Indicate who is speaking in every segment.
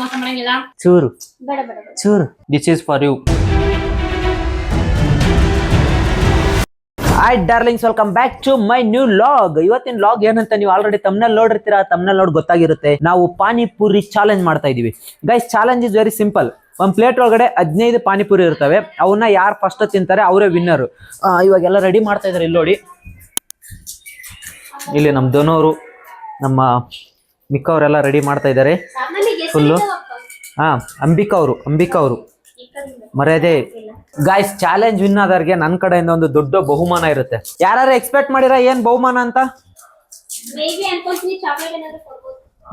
Speaker 1: ಮೋಸ ಮಾಡಂಗಿಲ್ಲ.
Speaker 2: ಚೂರು
Speaker 1: ಬೇಡ ಬೇಡ ಬೇಡ.
Speaker 2: ಚೂರು. This is for you. Hi darlings, welcome back to my new vlog. ಇವತ್ತಿನ ಲಾಗ್ ಏನಂತ ನೀವು ಆಲ್ರೆಡಿ ತಮ್ನಲ್ಲಿ ನೋಡಿರ್ತೀರಾ. ತಮ್ನಲ್ಲಿ ನೋಡಿ ಗೊತ್ತಾಗಿರುತ್ತೆ. ನಾವು ಪಾನಿಪುರಿ ಚಾಲೆಂಜ್ ಮಾಡ್ತಾ ಇದೀವಿ guys. Challenge is very simple. ಒಂದ್ ಪ್ಲೇಟ್ ಒಳಗಡೆ 15 ಪಾನಿಪುರಿ ಇರ್ತವೆ. ಅವನ್ನ ಯಾರು ಫಸ್ಟ್ ತಿಂತಾರೆ ಅವರೇ ವಿನ್ನರ್. ಇವಾಗೆಲ್ಲ ರೆಡಿ ಮಾಡ್ತಾ ಇದಾರೆ. ಇಲ್ಲಿ ನೋಡಿ, ಇಲ್ಲಿ ನಮ್ಮ ಧನೋರು, ನಮ್ಮ ಮಿಕ್ಕವರೆಲ್ಲ ರೆಡಿ ಮಾಡ್ತಾ ಇದ್ದಾರೆ ಫುಲ್ಲು. ಅಂಬಿಕಾ ಅವರು ಮರ್ಯಾದೆ. ಗಾಯ್ಸ್, ಚಾಲೆಂಜ್ ವಿನ್ ಆದವ್ರಿಗೆ ನನ್ನ ಕಡೆಯಿಂದ ಒಂದು ದೊಡ್ಡ ಬಹುಮಾನ ಇರುತ್ತೆ. ಯಾರು ಎಕ್ಸ್ಪೆಕ್ಟ್ ಮಾಡಿರ ಏನ್ ಬಹುಮಾನ ಅಂತ?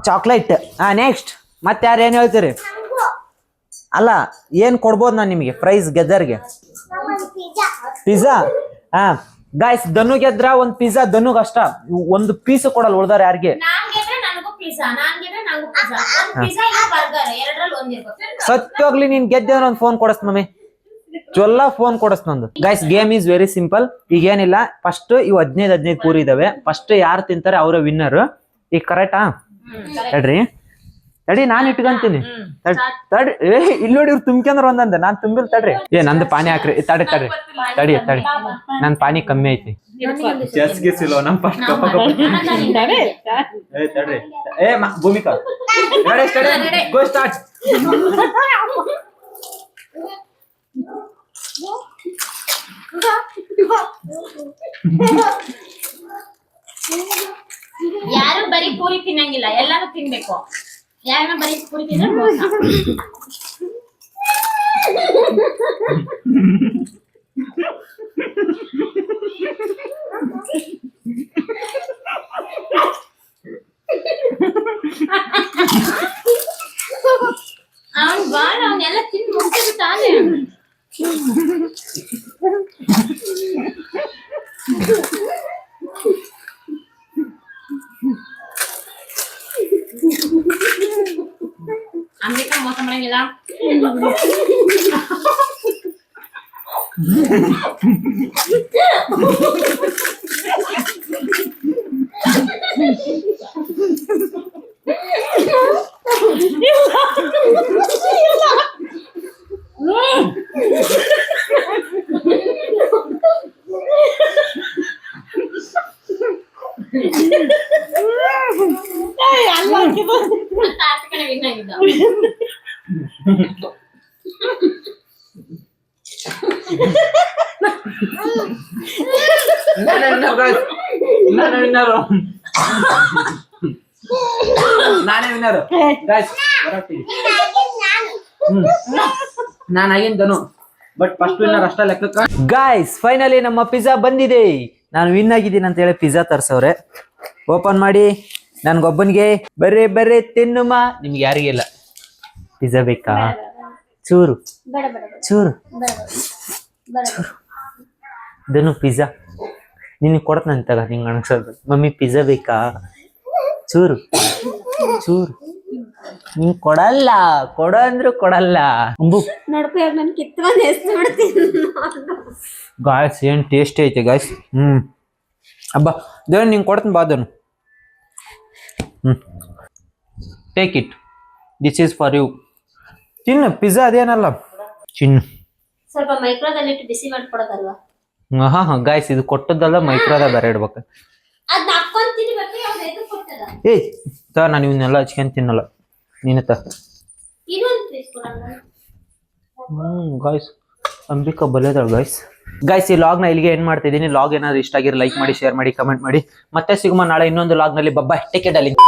Speaker 2: ಚಾಕ್ಲೇಟ್. ನೆಕ್ಸ್ಟ್ ಮತ್ತೆ ಯಾರು ಏನ್ ಹೇಳ್ತೀರಿ? ಅಲ್ಲ, ಏನ್ ಕೊಡ್ಬೋದು ನಾನು ನಿಮಗೆ ಪ್ರೈಸ್ ಗೆದ್ದರ್ಗೆ? ಪಿಜ್ಜಾ. ಗಾಯ್ಸ್, ಧನು ಗೆದ್ರ ಒಂದ್ ಪಿಜ್ಜಾ. ಧನುಗ್ ಅಷ್ಟ ಒಂದು ಪೀಸ್ ಕೊಡಲ್ಲ, ಉಳ್ದಾರ ಯಾರಿಗೆ. ಸತ್ಯೋಗ್ಲಿ ನೀನ್ ಗೆದ್ದೆ ಒಂದ್ ಫೋನ್ ಕೊಡಸ್ ಮಮ್ಮಿ. ಚೊಲ್ಲ ಫೋನ್ ಕೊಡಸ್ ನಂದು. Guys, game is very simple. ಈಗ ಏನಿಲ್ಲ, ಫಸ್ಟ್ ಇವು 15 ಪೂರಿ ಇದಾವೆ. ಫಸ್ಟ್ ಯಾರು ತಿಂತಾರೆ ಅವರೇ ವಿನ್ನರ್. ಈಗ ಕರೆಕ್ಟಾ? ತಡಿ ನಾನು ಇಟ್ಕೊಂತೀನಿ. ತಡಿ, ಇಲ್ಲಿ ನೋಡಿ, ಇವ್ರು ತುಂಬ್ಕೊಂಡ್ರ ಒಂದಂದ, ನಾನ್ ತುಂಬಿಲ್. ತಡ್ರಿ, ನಂದು ಪಾನಿ ಹಾಕ್ರಿ. ತಡಿ ನನ್ ಪಾನಿ ಕಮ್ಮಿ ಐತಿ. Bhumika go start.
Speaker 1: ಯಾರು ಬರೀ ಪೂರಿ ತಿನ್ನಂಗಿಲ್ಲ, ಎಲ್ಲಾನು ತಿನ್ಬೇಕು. ಯಾರನ್ನ ಬರೀ ಪೂರಿ ತಿನ್ನೋ ಮೋಸ. ಅವನ್ ಬಾಳ ಅವನ್ನೆಲ್ಲ ತಿಂದು ಮುಗಿಸ್ಬಿಟ್ಟಾನೆ. ಅಂಬಿಕಾ ಮೋಸ ಮಾಡಂಗಿಲ್ಲ.
Speaker 2: ನಾನೇ ವಿನ್ನರ್ ಗೈಸ್. ನಾನಾಗಿನ್ ಧನು, ಬಟ್ ಫಸ್ಟ್ ವಿನ್ನರ್ ಅಷ್ಟ ಲೆಕ್ಕ. ಗೈಸ್, ಫೈನಲಿ ನಮ್ಮ ಪಿಜ್ಜಾ ಬಂದಿದೆ. ನಾನು ವಿನ್ ಆಗಿದ್ದೀನಿ ಅಂತ ಹೇಳಿ ಪಿಜ್ಜಾ ತರ್ಸವ್ರೆ. ಓಪನ್ ಮಾಡಿ ನನ್ಗೊಬ್ಬನಿಗೆ. ಬರ್ರಿ ತಿನ್ನುಮ. ನಿಮ್ಗೆ ಯಾರಿಗಿಲ್ಲ. ಪಿಜ್ಜಾ ಬೇಕಾ? ಚೂರು ಚೂರು. ಧನು ಪಿಜ್ಜಾ ನಿನಗೆ ಕೊಡತ್ನಂತ ತಗ. ನಿಂಗೆ ಅನ್ಸೋದು ಮಮ್ಮಿ ಪಿಜ್ಜಾ ಬೇಕಾ? ಚೂರು ಚೂರು. ನಿಂಗೆ ಕೊಡಲ್ಲ, ಕೊಡೋ ಅಂದ್ರು ಕೊಡಲ್ಲ. ಗಾಯ್ಸ್, ಏನ್ ಟೇಸ್ಟ್ ಐತೆ ಗಾಯ್ಸ್. ಅಬ್ಬಾ ಧನು, ನಿಂಗೆ ಕೊಡ್ತೀನಿ ಬಾ Dhanu. Take it. This is for you. Chinnu, pizza ಅದೇನಲ್ಲ ಚಿನ್ನು.
Speaker 1: ಸ್ವಲ್ಪ ಮೈಕ್ರೋದಲ್ಲಿ ಇಟ್ಟು ಬಿಸಿ ಮಾಡ್ಕೊಡೋದಲ್ವಾ?
Speaker 2: ಗಾಯ್ಸ್, ಇದು ಕೊಟ್ಟದ್ದಲ್ಲ, ಮೈಕ್ರೋದ ಬೇರೆ ಇಡ್ಬೇಕು. ನಾನು ಇವನ್ನೆಲ್ಲ ಹಚ್ಕೊಂಡ್ ತಿನ್ನಲ್ಲ. ನೀನು ಗಾಯ್ಸ್, ಅಂಬಿಕಾ ಬಲೇದಾಳ ಗಾಯ್ಸ್. ಈ ಲಾಗ್ನ ಇಲ್ಲಿಗೆ ಎಂಡ್ ಮಾಡ್ತಿದ್ದೀನಿ. ಲಾಗ್ ಏನಾದ್ರು ಇಷ್ಟ ಆಗಿರೋ ಲೈಕ್ ಮಾಡಿ, ಶೇರ್ ಮಾಡಿ, ಕಮೆಂಟ್ ಮಾಡಿ. ಮತ್ತೆ ಸಿಗುಮ ನಾಳೆ ಇನ್ನೊಂದು ಲಾಗ್ನಲ್ಲಿ. ಬಬ್ಬಾ, ಟೇಕ್ ಕೇರ್ ಡಾರ್ಲಿಂಗ್.